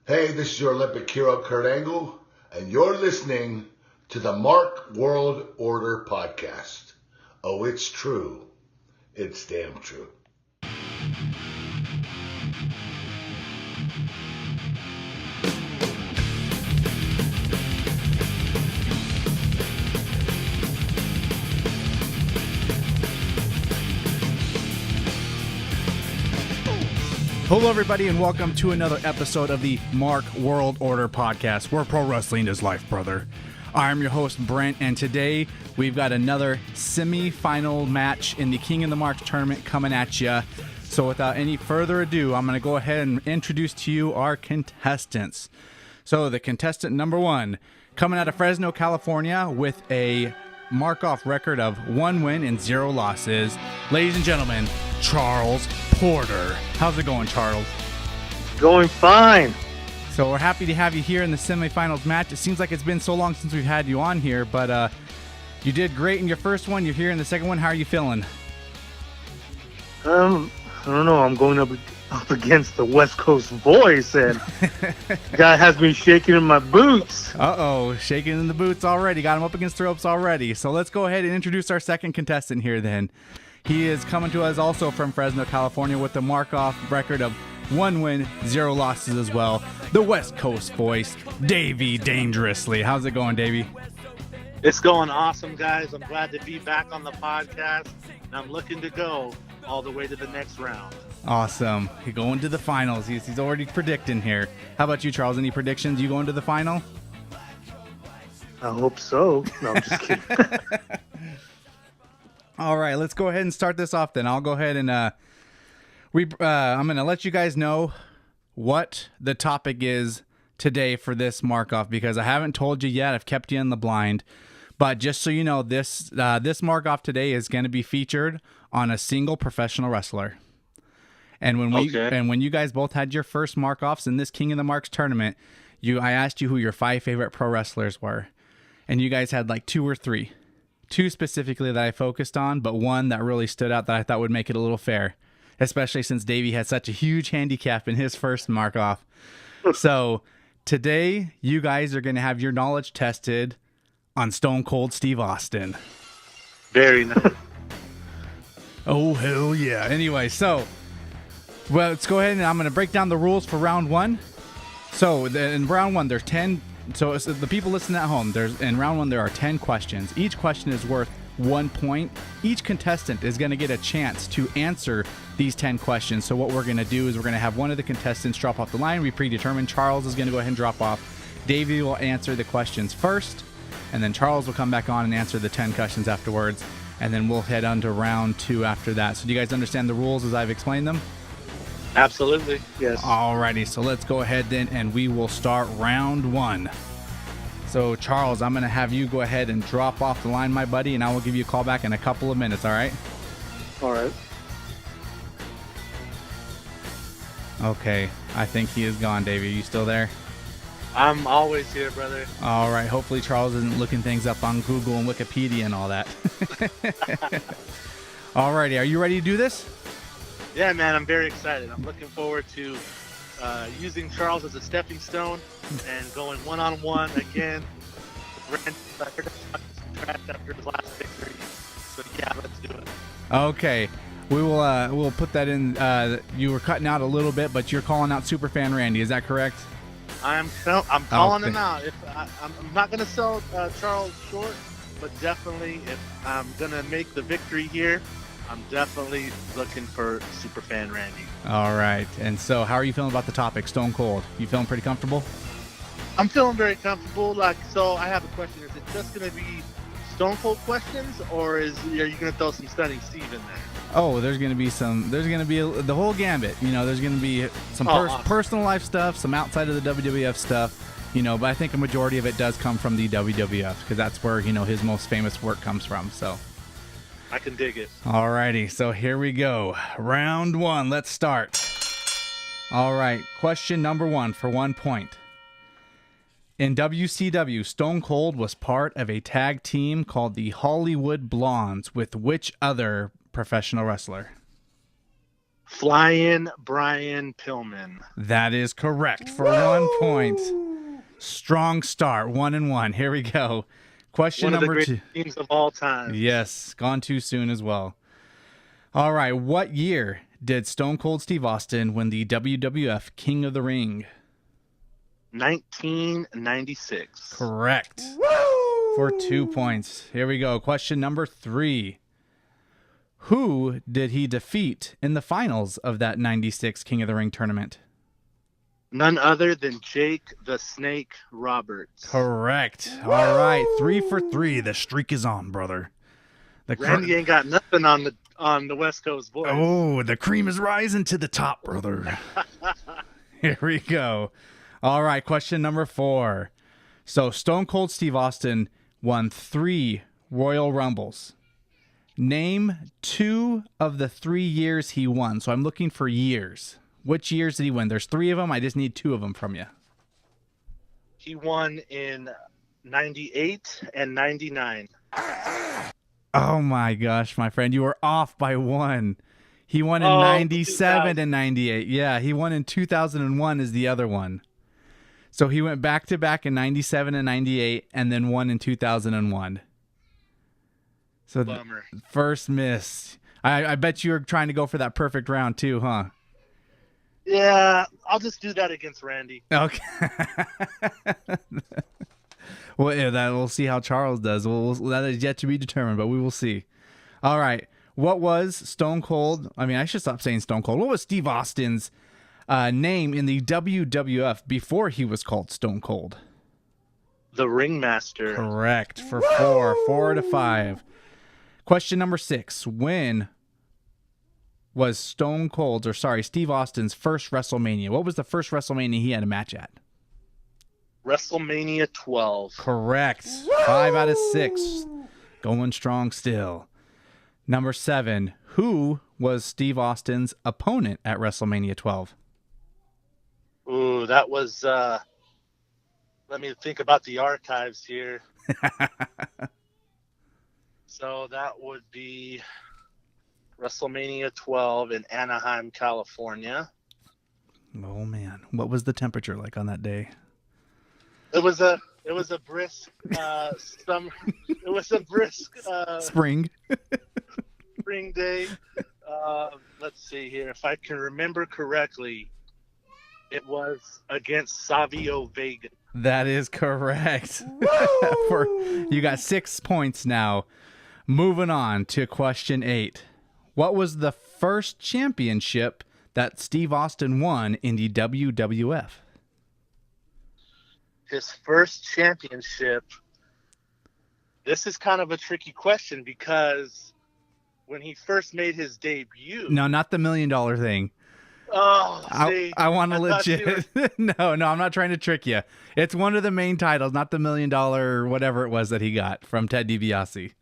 Hey, this is your Olympic hero, Kurt Angle, and you're listening to the Mark World Order podcast. Oh, it's true. It's damn true. Hello, everybody, and welcome to another episode of the Mark World Order podcast, where pro wrestling is life, brother. I'm your host, Brent, and today we've got another semi-final match in the King of the Marks tournament coming at you. So without any further ado, I'm going to go ahead and introduce to you our contestants. So the contestant number one, coming out of Fresno, California, with a mark-off record of 1 win and 0 losses, ladies and gentlemen, Charles Porter. How's it going, Charles? Going fine. So we're happy to have you here in the semifinals match. It seems like it's been so long since we've had you on here, but you did great in your first one. You're here in the second one. How are you feeling? I don't know. I'm going up against the West Coast voice, and guy has me shaking in my boots. Uh-oh, shaking in the boots already. Got him up against the ropes already. So let's go ahead and introduce our second contestant here then. He is coming to us also from Fresno, California, with a mark-off record of 1 win, 0 losses as well. The West Coast voice, Davey Dangerously. How's it going, Davey? It's going awesome, guys. I'm glad to be back on the podcast, and I'm looking to go all the way to the next round. Awesome. You're going to the finals. He's already predicting here. How about you, Charles? Any predictions? You going to the final? I hope so. No, I'm just kidding. All right, let's go ahead and start this off then. I'll go ahead and I'm going to let you guys know what the topic is today for this mark-off, because I haven't told you yet. I've kept you in the blind. But just so you know, this mark-off today is going to be featured on a single professional wrestler. And when you guys both had your first mark-offs in this King of the Marks tournament, I asked you who your 5 favorite pro wrestlers were. And you guys had like 2 or 3. 2 specifically that I focused on, but 1 that really stood out that I thought would make it a little fair, especially since Davey had such a huge handicap in his first mark-off. So today, you guys are going to have your knowledge tested on Stone Cold Steve Austin. Very nice. Oh, hell yeah. Anyway, so let's go ahead and I'm going to break down the rules for round 1. So in round 1, there's 10. So the people listening at home, in round 1 there are 10 questions. Each question is worth 1 point. Each contestant is going to get a chance to answer these 10 questions. So what we're going to do is we're going to have one of the contestants drop off the line. We predetermined Charles is going to go ahead and drop off. Davey will answer the questions first, and then Charles will come back on and answer the 10 questions afterwards, and then we'll head on to round 2 after that. So do you guys understand the rules as I've explained them? Absolutely, yes. Alrighty, so let's go ahead then, and we will start round 1. So, Charles, I'm going to have you go ahead and drop off the line, my buddy, and I will give you a call back in a couple of minutes, all right? All right. Okay, I think he is gone, Davey. Are you still there? I'm always here, brother. All right, hopefully Charles isn't looking things up on Google and Wikipedia and all that. Alrighty, are you ready to do this? Yeah, man, I'm very excited. I'm looking forward to using Charles as a stepping stone and going one-on-one again. Brent, I heard him talking some trash after his last victory. So, yeah, let's do it. Okay, we'll put that in. You were cutting out a little bit, but you're calling out Superfan Randy. Is that correct? I'm calling him out. I'm not going to sell Charles short, but definitely if I'm going to make the victory here, I'm definitely looking for Superfan Randy. All right. And so how are you feeling about the topic, Stone Cold? You feeling pretty comfortable? I'm feeling very comfortable. So I have a question. Is it just going to be Stone Cold questions, or are you going to throw some Stunning Steve in there? Oh, there's going to be the whole gambit. There's going to be some personal life stuff, some outside of the WWF stuff, but I think a majority of it does come from the WWF, because that's where, his most famous work comes from. So I can dig it. All righty, so here we go. Round 1, let's start. All right, question number 1 for 1 point. In WCW, Stone Cold was part of a tag team called the Hollywood Blondes with which other professional wrestler? Flying Brian Pillman. That is correct for 1 point. Strong start, 1-1. Here we go. Question One of the number 2. greatest teams of all time. Yes, gone too soon as well. All right, what year did Stone Cold Steve Austin win the WWF King of the Ring? 1996. Correct. For 2 points. Here we go. Question number 3. Who did he defeat in the finals of that 96 King of the Ring tournament? None other than Jake the Snake Roberts. Correct. All right, 3 for 3. The streak is on, brother. Randy ain't got nothing on the West Coast boys. Oh, the cream is rising to the top, brother. Here we go. All right, question number 4. So Stone Cold Steve Austin won 3 Royal Rumbles. Name 2 of the 3 years he won. So I'm looking for years. Which years did he win? There's 3 of them. I just need 2 of them from you. He won in 98 and 99. Oh my gosh, my friend. You were off by 1. He won in 97 and 98. Yeah, he won in 2001 is the other one. So he went back-to-back in 97 and 98 and then won in 2001. So Bummer. First miss. I bet you were trying to go for that perfect round too, huh? Yeah, I'll just do that against Randy. Okay. Well, yeah, we'll see how Charles does. That is yet to be determined, but we will see. All right. What was Stone Cold? I mean, I should stop saying Stone Cold. What was Steve Austin's name in the WWF before he was called Stone Cold? The Ringmaster. Correct. For 4 to 5. Question number 6. When was Steve Austin's first WrestleMania? What was the first WrestleMania he had a match at? WrestleMania 12. Correct. 5 out of 6. Going strong still. Number 7. Who was Steve Austin's opponent at WrestleMania 12? Ooh, that was, let me think about the archives here. So that would be WrestleMania 12 in Anaheim, California. Oh man, what was the temperature like on that day? It was a brisk summer. It was a brisk spring day. Let's see here. If I can remember correctly, it was against Savio Vega. That is correct. You got 6 points now. Moving on to question 8. What was the first championship that Steve Austin won in the WWF? His first championship. This is kind of a tricky question because when he first made his debut. No, not the $1 million thing. Oh, see, I want to legit. No, I'm not trying to trick you. It's one of the main titles, not the $1 million whatever it was that he got from Ted DiBiase.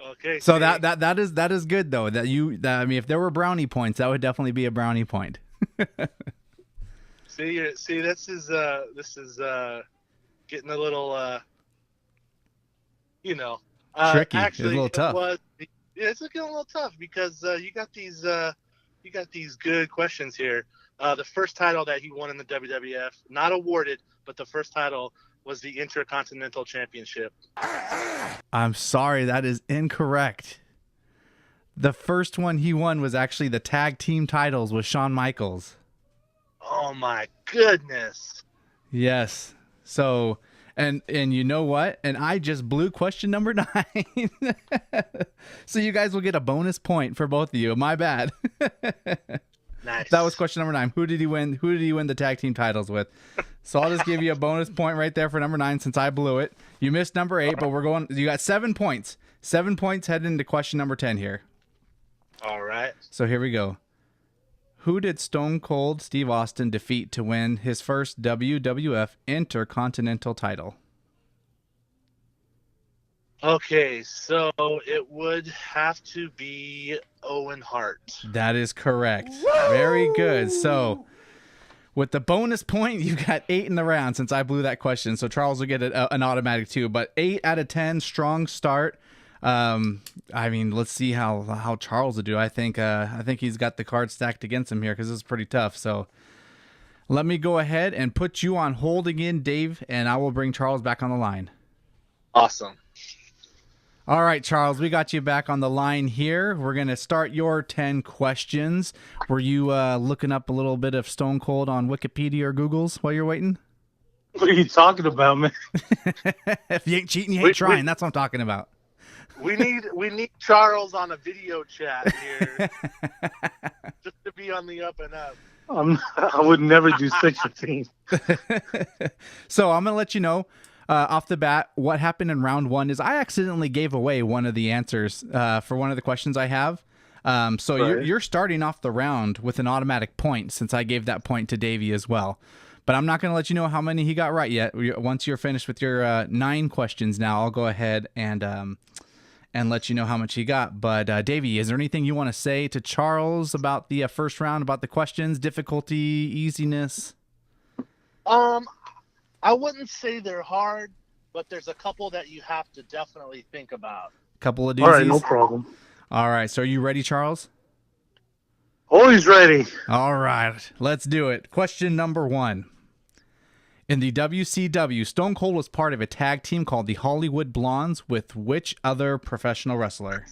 Okay. So that is good though. I mean, if there were brownie points, that would definitely be a brownie point. See, this is getting a little tricky. Actually, it's a little tough. It's getting a little tough because you got these good questions here. The first title that he won in the WWF, not awarded, but the first title was the Intercontinental Championship. I'm sorry, that is incorrect. The first one he won was actually the tag team titles with Shawn Michaels. Oh my goodness. Yes. So, and you know what? And I just blew question number 9. So you guys will get a bonus point for both of you. My bad. Nice. That was question number 9. Who did he win? Who did he win the tag team titles with? So I'll just give you a bonus point right there for number 9 since I blew it. You missed number 8, but you got 7 points. 7 points heading into question number 10 here. All right. So here we go. Who did Stone Cold Steve Austin defeat to win his first WWF Intercontinental title? Okay, so it would have to be Owen Hart. That is correct. Woo! Very good. So with the bonus point, you got 8 in the round since I blew that question. So Charles will get an automatic 2. But 8 out of 10, strong start. I mean, let's see how Charles will do. I think he's got the cards stacked against him here because this is pretty tough. So let me go ahead and put you on hold again, Dave, and I will bring Charles back on the line. Awesome. All right, Charles, we got you back on the line here. We're going to start your 10 questions. Were you looking up a little bit of Stone Cold on Wikipedia or Google's while you're waiting? What are you talking about, man? If you ain't cheating, you ain't trying. That's what I'm talking about. We need Charles on a video chat here just to be on the up and up. I would never do such a thing. So I'm going to let you know off the bat what happened in round one is I accidentally gave away one of the answers for one of the questions I have. So Right. you're starting off the round with an automatic point since I gave that point to Davey as well. But I'm not going to let you know how many he got right yet. Once you're finished with your 9 questions now, I'll go ahead and let you know how much he got. But Davey, is there anything you want to say to Charles about the first round, about the questions, difficulty, easiness? I wouldn't say they're hard, but there's a couple that you have to definitely think about. Couple of doozies? All right, no problem. All right, so are you ready, Charles? Always ready. All right, let's do it. Question number 1. In the WCW, Stone Cold was part of a tag team called the Hollywood Blondes with which other professional wrestler?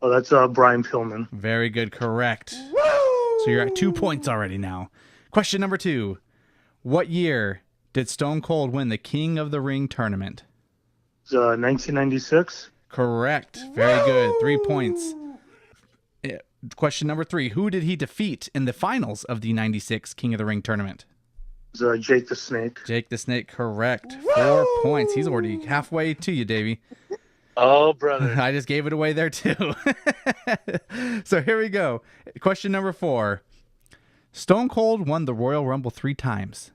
Oh, that's Brian Pillman. Very good, correct. So you're at 2 points already now. Question number 2. What year did Stone Cold win the King of the Ring tournament? It's 1996. Correct. Very good. 3 points. Question number 3. Who did he defeat in the finals of the 96 King of the Ring tournament? It's Jake the Snake. Jake the Snake, correct. 4 points. He's already halfway to you, Davey. Oh, brother. I just gave it away there, too. So here we go. Question number 4. Stone Cold won the Royal Rumble 3 times.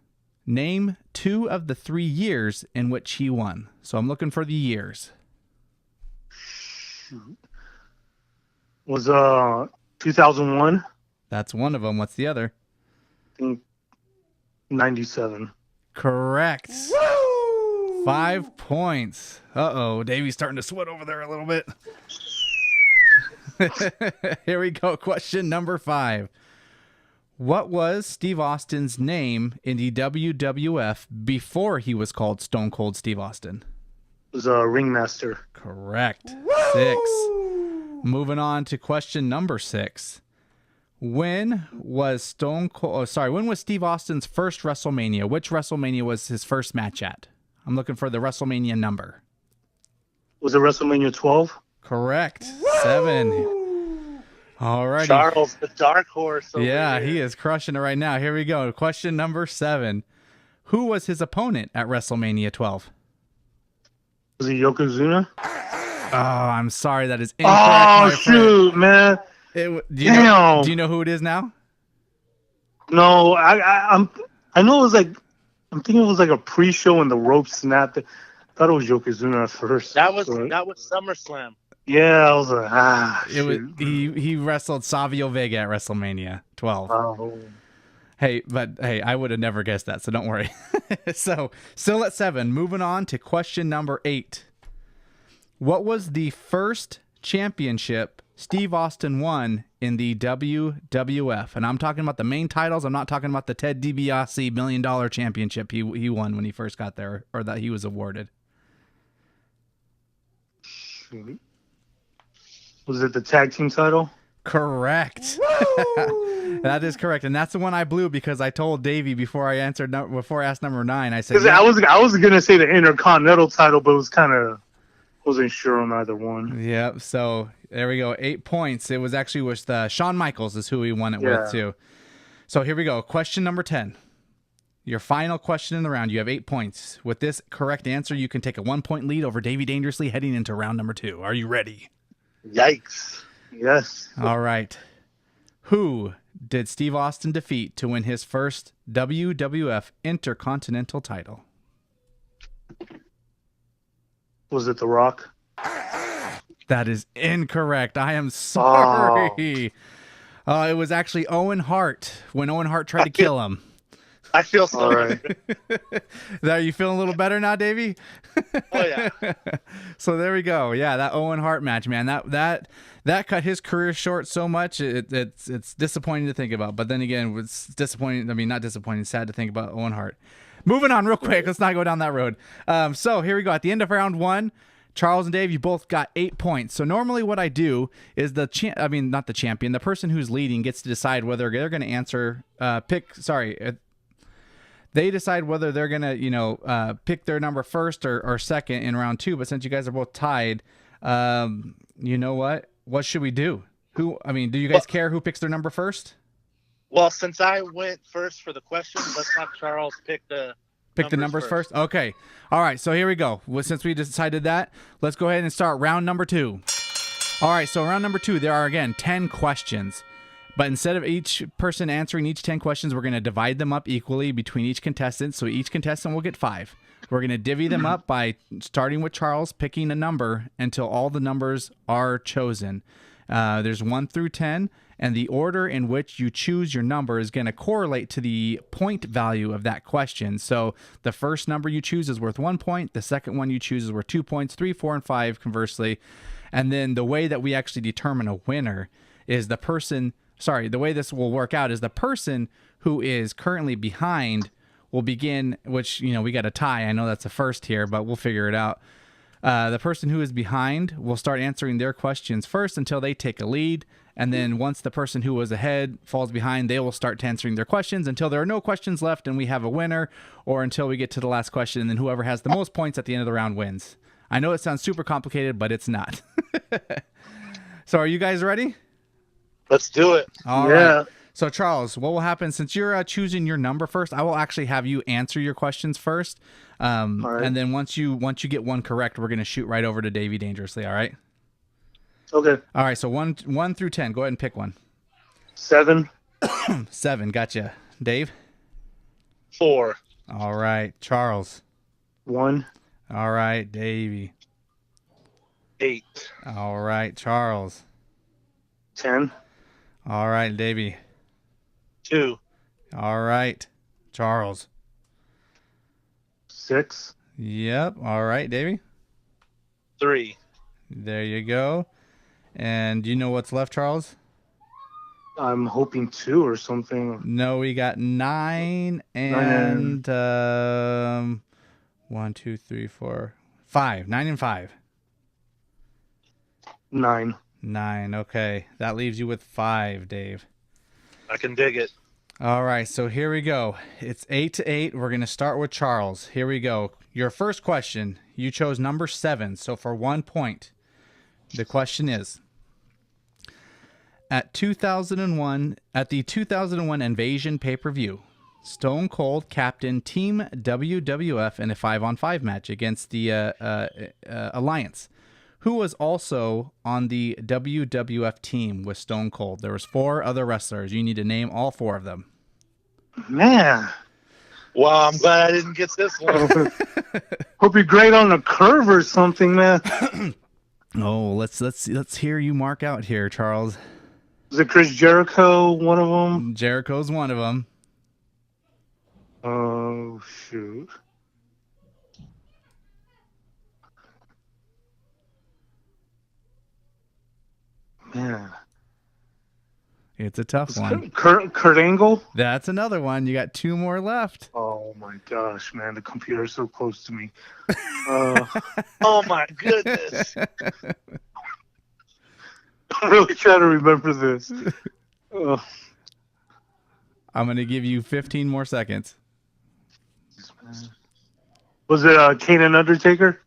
Name 2 of the 3 years in which he won. So I'm looking for the years. Was 2001? That's one of them. What's the other? I think 97. Correct. 5 points. Uh-oh, Davey's starting to sweat over there a little bit. Here we go. Question number 5. What was Steve Austin's name in the WWF before he was called Stone Cold Steve Austin? It was Ringmaster. Correct. 6. Moving on to question number 6. When was Steve Austin's first WrestleMania? Which WrestleMania was his first match at? I'm looking for the WrestleMania number. Was it WrestleMania 12? Correct. 7. All right. Charles, the dark horse. Over Yeah, here. he is crushing it right now. Here we go. Question number 7. Who was his opponent at WrestleMania 12? Was it Yokozuna? Oh, I'm sorry. That is incorrect. Oh, my friend. shoot, man. Do Damn. you know who it is now? No, I know it was like, I'm thinking it was like a pre-show and the rope snapped. I thought it was Yokozuna at first. That was But- SummerSlam. Yeah, I was like, It was shoot. he wrestled Savio Vega at WrestleMania 12. Oh. Hey, I would have never guessed that, so don't worry. So, still at 7. Moving on to question number 8. What was the first championship Steve Austin won in the WWF? And I'm talking about the main titles. I'm not talking about the Ted DiBiase $1 Million championship he won when he first got there, or that he was awarded. Shoot. Was it the tag team title? Correct. That is correct, and that's the one I blew because I told Davey before I asked number 9. I said Because I was gonna say the Intercontinental title, but it was kind of wasn't sure on either one. Yep. So there we go. 8 points. It was actually with Shawn Michaels is who he won it with too. So here we go. Question number 10. Your final question in the round. You have 8 points. With this correct answer, you can take a 1-point lead over Davey Dangerously heading into round number 2. Are you ready? Yikes. Yes. All right. Who did Steve Austin defeat to win his first WWF Intercontinental title? Was it The Rock? That is incorrect. I am sorry. It was actually Owen Hart when Owen Hart tried to kill him. I feel so All much right. better. Are you feeling a little better now, Davey? Oh, yeah. So there we go. Yeah, that Owen Hart match, man. That cut his career short so much. It's disappointing to think about. But then again, it's disappointing. I mean, not disappointing. Sad to think about Owen Hart. Moving on real quick. Let's not go down that road. So here we go. At the end of round one, Charles and Dave, you both got 8 points. So normally what I do is the person who's leading gets to decide whether they're going to answer, they decide whether they're going to, pick their number first or second in round two. But since you guys are both tied, you know what? What should we do? Do you guys care who picks their number first? Well, since I went first for the question, let's have Charles pick the numbers first. Okay. All right. So here we go. Well, since we decided that, let's go ahead and start round number 2. All right. So round number 2, there are again 10 questions, but instead of each person answering each 10 questions, we're going to divide them up equally between each contestant. So each contestant will get 5. We're going to divvy them up by starting with Charles picking a number until all the numbers are chosen. There's 1 through 10. And the order in which you choose your number is going to correlate to the point value of that question. So the first number you choose is worth 1 point. The second one you choose is worth 2 points, 3, 4, and 5, conversely. And then the way that we actually determine a winner is the way this will work out is the person who is currently behind will begin, which, we got a tie. I know that's a first here, but we'll figure it out. The person who is behind will start answering their questions first until they take a lead. And then once the person who was ahead falls behind, they will start answering their questions until there are no questions left and we have a winner, or until we get to the last question. And then whoever has the most points at the end of the round wins. I know it sounds super complicated, but it's not. So are you guys ready? Let's do it. All Yeah. right. So Charles, what will happen since you're choosing your number first? I will actually have you answer your questions first. All right. And then once you get one correct, we're going to shoot right over to Davey Dangerously. All right. Okay. All right, so 1 through 10. Go ahead and pick one. 7. 7, gotcha. Dave? 4. All right. Charles? 1. All right. Davey? 8. All right. Charles? 10. All right. Davey? 2. All right. Charles? 6. Yep. All right. Davey? 3. There you go. And do you know what's left, Charles? I'm hoping 2 or something. No, we got 9 and 1, 2, 3, 4, 5. 9 and 5. 9. 9. Okay. That leaves you with 5, Dave. I can dig it. All right. So here we go. It's 8-8. We're going to start with Charles. Here we go. Your first question, you chose number 7. So for 1 point, the question is, at the 2001 Invasion pay-per-view, Stone Cold captained Team WWF in a 5-on-5 match against the Alliance, who was also on the WWF team with Stone Cold. There was 4 other wrestlers. You need to name all 4 of them. Man. Well, I'm glad I didn't get this one. Hope you're great on a curve or something, man. Oh, let's hear you mark out here, Charles. Is it Chris Jericho, one of them? Jericho's one of them. Oh, shoot. Man. It's a tough one. Kurt Angle? That's another one. You got 2 more left. Oh, my gosh, man. The computer's so close to me. Oh, my goodness. I'm really trying to remember this. I'm going to give you 15 more seconds. Was it Kane and Undertaker?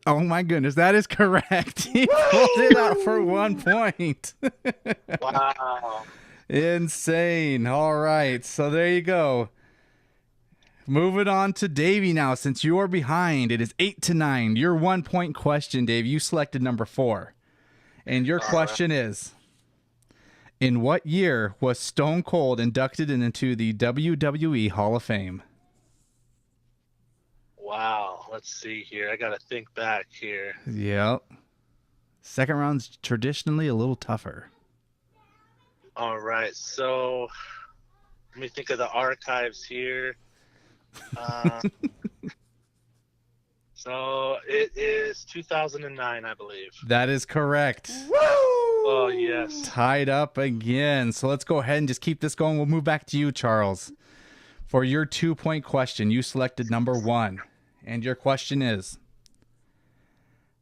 Oh my goodness, that is correct. He pulled it out for 1 point. Wow. Insane. All right, so there you go. Moving on to Davey now. Since you are behind, it is 8-9. Your 1 point question, Dave. You selected number 4. And your question is, in what year was Stone Cold inducted into the WWE Hall of Fame? Wow. Let's see here. I got to think back here. Yep. Second round's traditionally a little tougher. All right. So Let me think of the archives here. So it is 2009, I believe. That is correct. Oh, yes. Tied up again. So let's go ahead and just keep this going. We'll move back to you, Charles. For your 2-point question, you selected number 1. And your question is,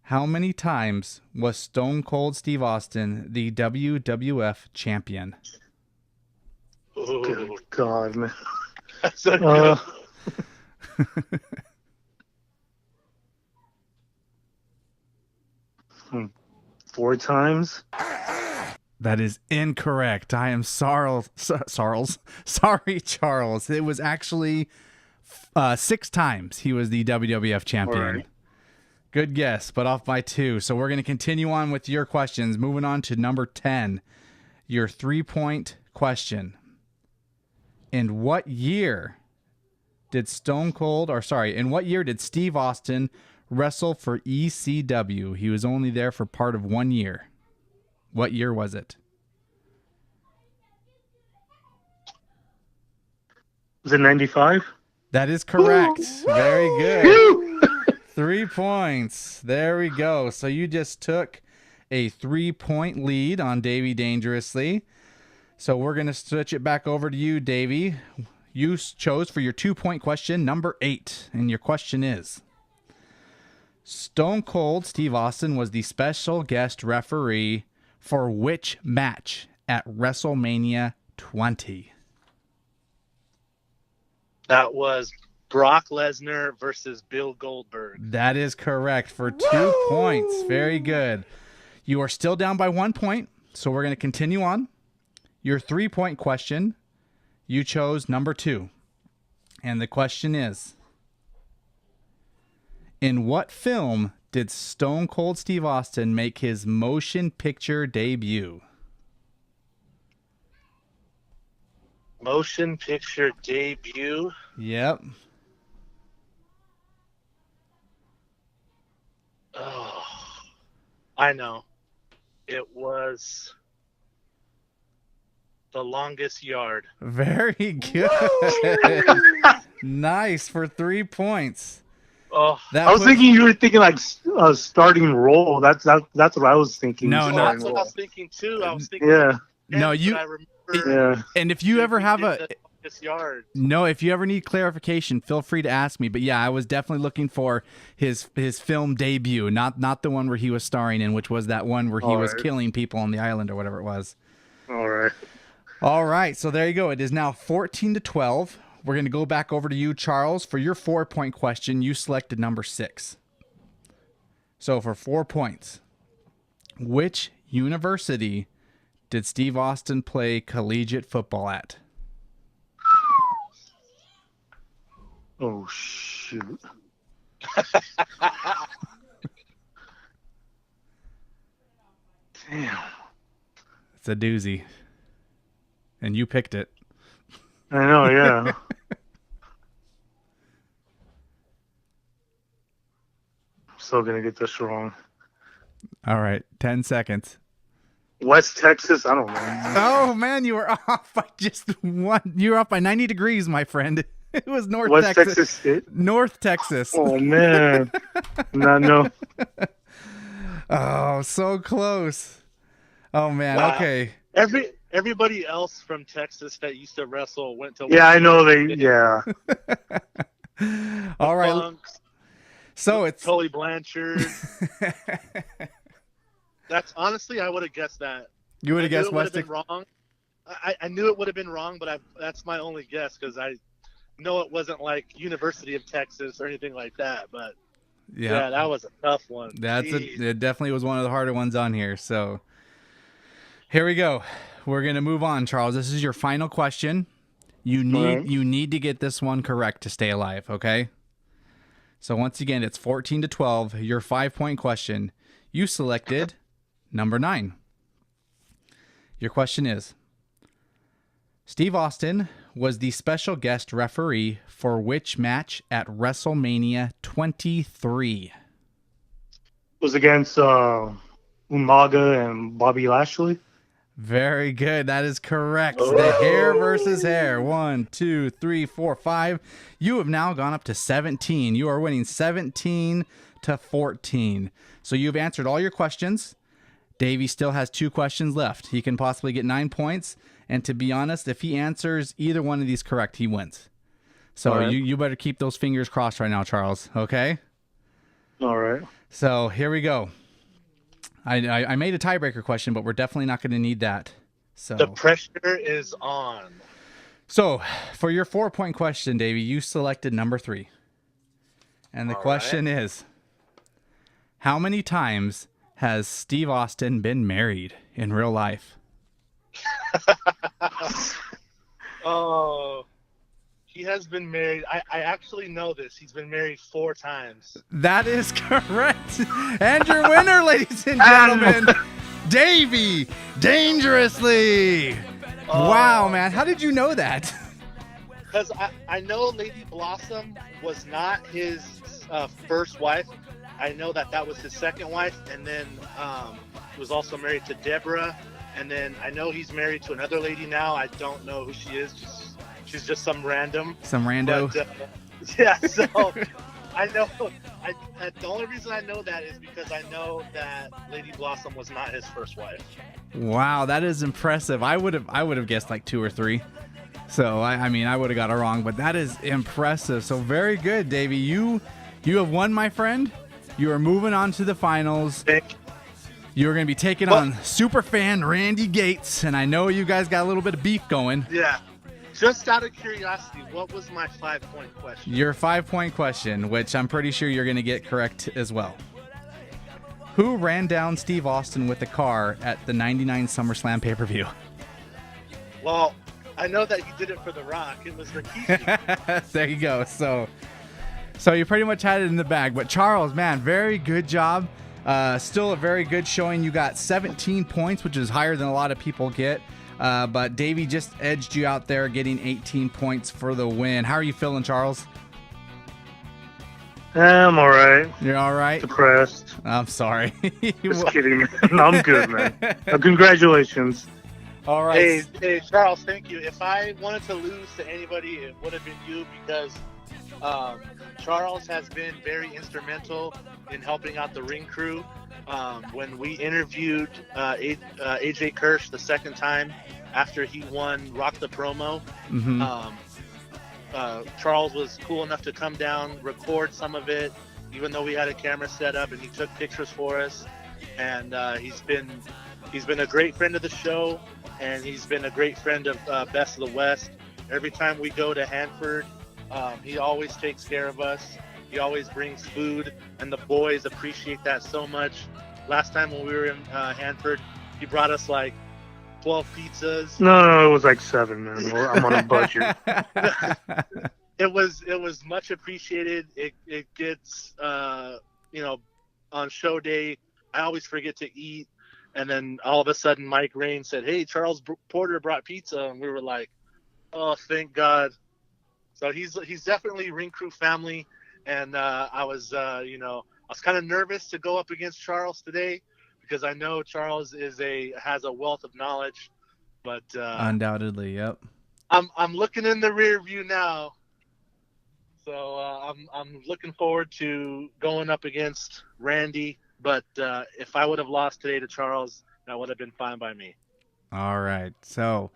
how many times was Stone Cold Steve Austin the WWF champion? Good God, man. That's a good. 4 times. That is incorrect. I am sorry, Charles. It was actually 6 times he was the WWF champion. All right. Good guess, but off by 2. So we're going to continue on with your questions. Moving on to number 10, your 3-point question. In what year did Steve Austin wrestle for ECW? He was only there for part of 1 year. What year was it? Was it 95? That is correct. Very good. 3 points. There we go. So you just took a 3-point lead on Davey Dangerously. So we're going to switch it back over to you, Davey. You chose for your 2-point question number 8. And your question is, Stone Cold Steve Austin was the special guest referee for which match at WrestleMania 20? That was Brock Lesnar versus Bill Goldberg. That is correct for 2 points. Very good. You are still down by 1 point, so we're going to continue on. Your 3-point question, you chose number 2. And the question is, in what film did Stone Cold Steve Austin make his motion picture debut? Motion picture debut? Yep. Oh, I know. It was The Longest Yard. Very good. Nice for 3 points. Oh, I was thinking you were thinking like a starting role. That's what I was thinking. No, that's what I was thinking too. I was thinking. Yeah. No, you. I remember. Yeah. And if you ever have Longest Yard. No, if you ever need clarification, feel free to ask me. But yeah, I was definitely looking for his film debut, not the one where he was starring in, which was that one where he was killing people on the island or whatever it was. All right. All right, so there you go. It is now 14-12. We're going to go back over to you, Charles. For your 4-point question, you selected number 6. So for 4 points, which university did Steve Austin play collegiate football at? Oh, shoot. Damn. It's a doozy. And you picked it. I know, yeah. I'm still going to get this wrong. All right, 10 seconds. West Texas? I don't know. Oh, man, you were off by just 1. You were off by 90 degrees, my friend. It was North West Texas. Texas State? North Texas. Oh, man. No. Oh, so close. Oh, man. Wow. Okay. Everybody else from Texas that used to wrestle went to. Yeah, I know they. Yeah. All right. Funks, So it's Tully Blanchard. That's honestly, I would have guessed that. You would have guessed it would have West been wrong. I knew it would have been wrong, but that's my only guess because I know it wasn't like University of Texas or anything like that. But yeah, that was a tough one. It definitely was one of the harder ones on here. So here we go. We're gonna move on, Charles. This is your final question. You need to get this one correct to stay alive. Okay. So once again, it's 14-12. Your 5-point question. You selected number 9. Your question is, Steve Austin was the special guest referee for which match at WrestleMania 23? Was against Umaga and Bobby Lashley? Very good. That is correct. The hair versus hair. 1, 2, 3, 4, 5. You have now gone up to 17. You are winning 17 to 14. So you've answered all your questions. Davey still has 2 questions left. He can possibly get 9 points. And to be honest, if he answers either one of these correct, he wins. So right. you better keep those fingers crossed right now, Charles. Okay? All right. So here we go. I made a tiebreaker question, but we're definitely not going to need that. So The pressure is on. So for your 4-point question, Davey, you selected number 3. And the question is, how many times has Steve Austin been married in real life? Oh, he has been married. I actually know this. He's been married 4 times. That is correct. And your winner, ladies and gentlemen, Davey Dangerously. Wow, man. How did you know that? Because I know Lady Blossom was not his first wife. I know that was his second wife. And then he was also married to Deborah. And then I know he's married to another lady now. I don't know who she is. She's just some random. Some rando. But, yeah, so I know. The only reason I know that is because I know that Lady Blossom was not his first wife. Wow, that is impressive. I would have guessed like 2 or 3. So I mean I would have got it wrong, but that is impressive. So very good, Davey. You have won, my friend. You are moving on to the finals. Thank you. You're going to be taking on superfan Randy Gates, and I know you guys got a little bit of beef going. Yeah. Just out of curiosity, what was my 5-point question? Your 5-point question, which I'm pretty sure you're going to get correct as well. Who ran down Steve Austin with a car at the 99 SummerSlam pay-per-view? Well, I know that he did it for The Rock. It was Rikishi. There you go. So you pretty much had it in the bag. But Charles, man, very good job. Still a very good showing. You got 17 points, which is higher than a lot of people get. But Davey just edged you out there, getting 18 points for the win. How are you feeling, Charles? I'm all right. You're all right? Depressed. I'm sorry. Just kidding. No, I'm good, man. Congratulations. All right. Hey, Charles, thank you. If I wanted to lose to anybody, it would have been you because Charles has been very instrumental in helping out the ring crew. When we interviewed AJ Kirsch the second time after he won Rock the Promo, Charles was cool enough to come down, record some of it, even though we had a camera set up, and he took pictures for us. And he's been a great friend of the show, and he's been a great friend of Best of the West. Every time we go to Hanford, he always takes care of us. He always brings food, and the boys appreciate that so much. Last time when we were in Hanford, he brought us like 12 pizzas. No, it was like 7, man. I'm on a budget. It was much appreciated. It gets on show day, I always forget to eat, and then all of a sudden Mike Rain said, "Hey, Charles Porter brought pizza," and we were like, "Oh, thank God." So he's definitely ring crew family, and I was kind of nervous to go up against Charles today because I know Charles has a wealth of knowledge, but undoubtedly, yep. I'm looking in the rear view now, so I'm looking forward to going up against Randy. But if I would have lost today to Charles, that would have been fine by me. All right, so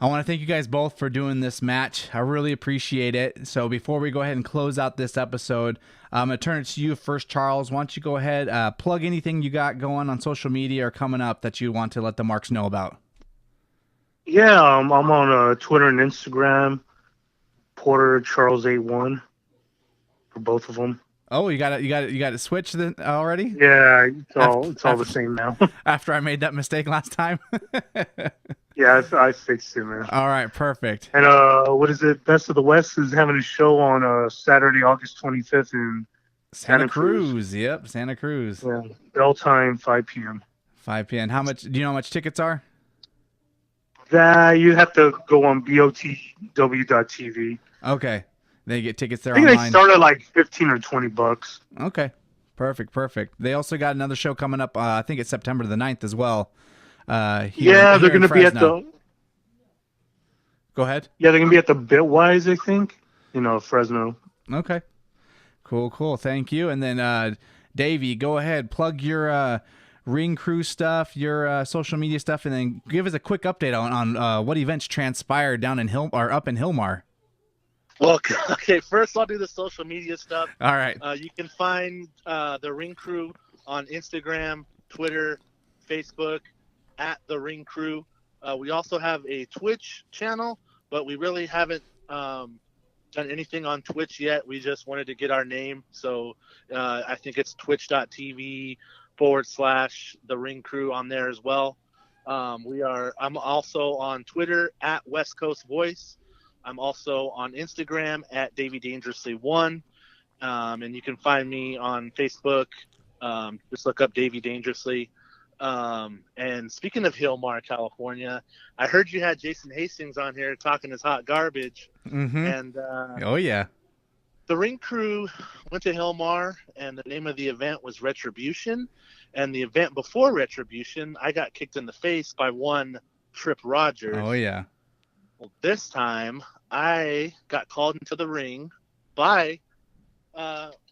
I want to thank you guys both for doing this match. I really appreciate it. So before we go ahead and close out this episode, I'm going to turn it to you first, Charles. Why don't you go ahead, plug anything you got going on social media or coming up that you want to let the marks know about? Yeah, I'm on Twitter and Instagram, Porter Charles 81 for both of them. Oh, you got it switched already? Yeah, it's all the same now. After I made that mistake last time. Yeah, I fixed it, man. All right, perfect. And what is it? Best of the West is having a show on Saturday, August 25th in Santa Cruz. Yep, Santa Cruz. Yeah, bell time 5 p.m. 5 p.m. How much? Do you know how much tickets are? That you have to go on BOTW.TV. Okay. They get tickets there I think online. they start at like $15 or $20. Okay. Perfect. They also got another show coming up. I think it's September the 9th as well. Yeah, they're in going to be at Fresno. the. Go ahead. Yeah, they're going to be at the Bitwise, I think. Fresno. Okay. Cool. Thank you. And then Davey, go ahead, plug your Ring Crew stuff, your social media stuff, and then give us a quick update on what events transpired down in up in Hilmar. Well, okay, first I'll do the social media stuff. All right. You can find the Ring Crew on Instagram, Twitter, Facebook, at the Ring Crew. We also have a Twitch channel, but we really haven't done anything on Twitch yet. We just wanted to get our name. So I think it's twitch.tv/the Ring Crew on there as well. I'm also on Twitter at West Coast Voice. I'm also on Instagram at Davey Dangerously 1. And you can find me on Facebook. Just look up Davey Dangerously. And speaking of Hilmar, California, I heard you had Jason Hastings on here talking his hot garbage. Mm-hmm. And oh yeah, the Ring Crew went to Hilmar, and the name of the event was Retribution. And the event before Retribution, I got kicked in the face by one Trip Rogers. Oh yeah. Well, this time I got called into the ring by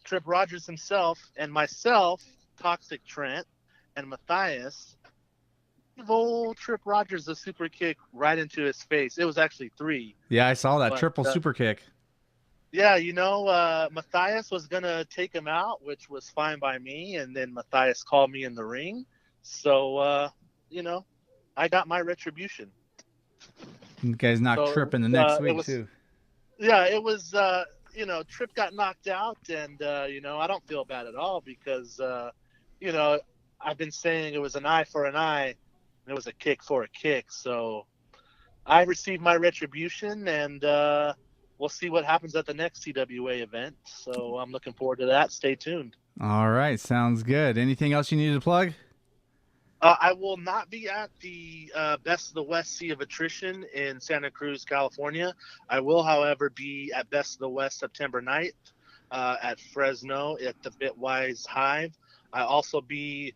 Trip Rogers himself and myself, Toxic Trent, and Matthias. Gave old Trip Rogers a super kick right into his face. It was actually 3. Yeah, I saw that triple super kick. Yeah, Matthias was going to take him out, which was fine by me. And then Matthias called me in the ring. So, I got my retribution. You guys knocked Trip in the next week, too. Yeah, it was, Trip got knocked out. And, I don't feel bad at all because, I've been saying it was an eye for an eye. And it was a kick for a kick. So I received my retribution, and we'll see what happens at the next CWA event. So I'm looking forward to that. Stay tuned. All right. Sounds good. Anything else you need to plug? I will not be at the Best of the West Sea of Attrition in Santa Cruz, California. I will, however, be at Best of the West September 9th at Fresno at the Bitwise Hive. I'll also be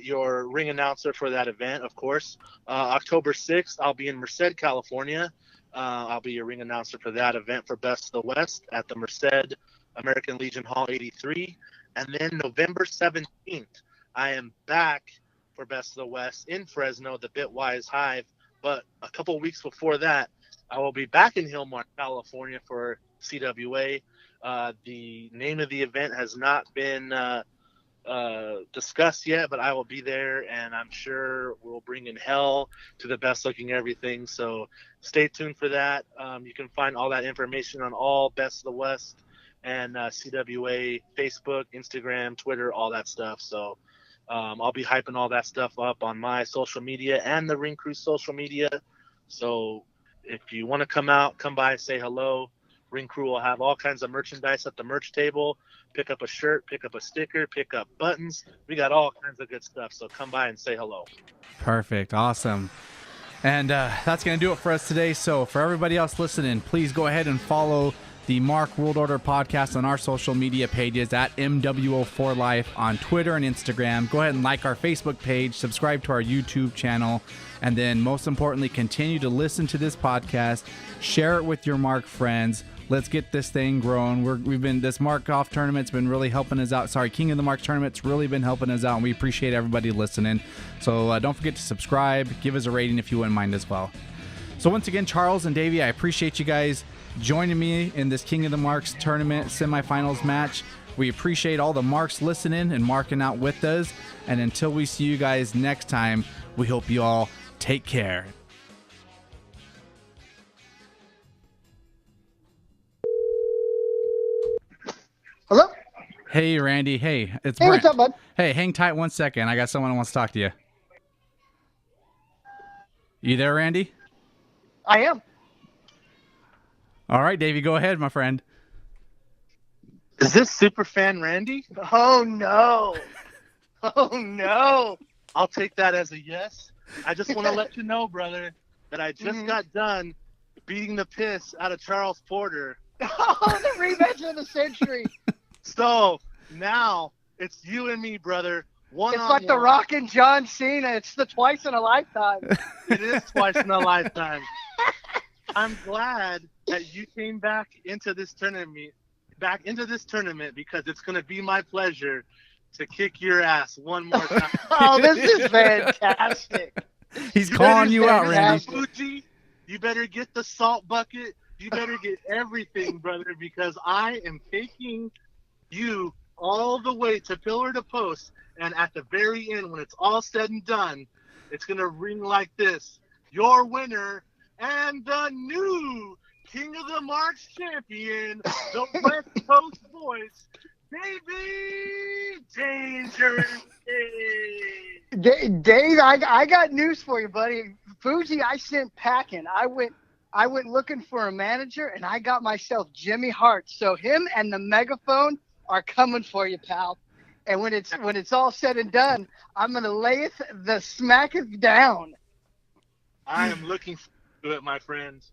your ring announcer for that event, of course. October 6th, I'll be in Merced, California. I'll be your ring announcer for that event for Best of the West at the Merced American Legion Hall 83. And then November 17th, I am back for Best of the West in Fresno, the Bitwise Hive. But a couple of weeks before that, I will be back in Hilmar, California for CWA. The name of the event has not been discussed yet, but I will be there, and I'm sure we'll bring in hell to the best looking everything. So stay tuned for that. You can find all that information on all Best of the West and CWA Facebook, Instagram, Twitter, all that stuff. So I'll be hyping all that stuff up on my social media and the Ring Crew social media. So if you want to come out, come by, say hello. Ring Crew will have all kinds of merchandise at the merch table. Pick up a shirt, pick up a sticker, pick up buttons. We got all kinds of good stuff. So come by and say hello. Perfect. Awesome. And that's going to do it for us today. So for everybody else listening, please go ahead and follow the Mark World Order podcast on our social media pages at MWO4Life on Twitter and Instagram. Go ahead and like our Facebook page, subscribe to our YouTube channel, and then most importantly, continue to listen to this podcast. Share it with your Mark friends. Let's get this thing growing. This Mark Off tournament's been really helping us out. Sorry, King of the Mark tournament's really been helping us out, and we appreciate everybody listening. So don't forget to subscribe, give us a rating if you wouldn't mind as well. So once again, Charles and Davey, I appreciate you guys joining me in this King of the Marks tournament semifinals match. We appreciate all the Marks listening and marking out with us. And until we see you guys next time, we hope you all take care. Hello? Hey, Randy. Hey, it's Hey, Brent. what's up, bud? Hey, hang tight 1 second. I got someone who wants to talk to you. You there, Randy? I am. All right, Davey, go ahead, my friend. Is this Superfan Randy? Oh, no. Oh, no. I'll take that as a yes. I just want to let you know, brother, that I just got done beating the piss out of Charles Porter. Oh, the rematch of the century. So now it's you and me, brother, One It's on like The one. Rock and John Cena. It's the twice in a lifetime. It is twice in a lifetime. I'm glad that you came back into this tournament because it's going to be my pleasure to kick your ass one more time. Oh, this is fantastic. He's calling you out, Randy. Fuji, you better get the salt bucket. You better get everything, brother, because I am taking you all the way to pillar to post. And at the very end, when it's all said and done, it's going to ring like this. Your winner and the new King of the Marks champion, the West Coast voice, Davey Dangerous. Dave, I got news for you, buddy. Fuji, I sent packing. I went looking for a manager, and I got myself Jimmy Hart. So him and the megaphone are coming for you, pal. And when it's all said and done, I'm gonna layeth the smacketh down. I am looking forward to it, my friends.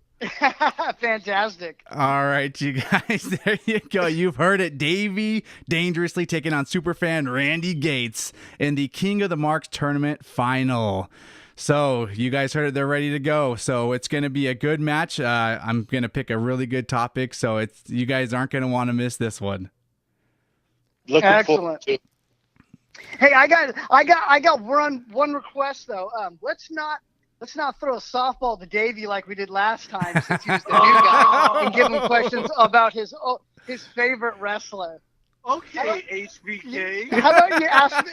Fantastic. All right, you guys, there you go. You've heard it. Davey dangerously taking on superfan Randy Gates in the King of the Marks tournament final. So you guys heard it. They're ready to go. So it's going to be a good match. I'm going to pick a really good topic. So you guys aren't going to want to miss this one. Looking Excellent. forward to it. Hey, I got one request though. Let's not throw a softball to Davey like we did last time, since he was the new guy, and give him questions about his favorite wrestler. Okay, HBK. How about you ask me?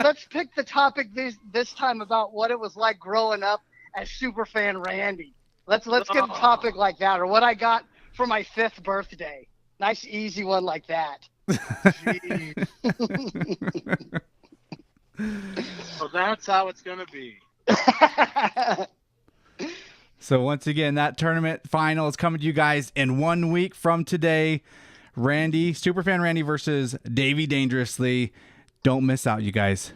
Let's pick the topic this time about what it was like growing up as superfan Randy. Let's get a topic like that, or what I got for my 5th birthday. Nice easy one like that. Jeez. So that's how it's gonna be. So once again, that tournament final is coming to you guys in 1 week from today. Superfan Randy versus Davey Dangerously. Don't miss out, you guys.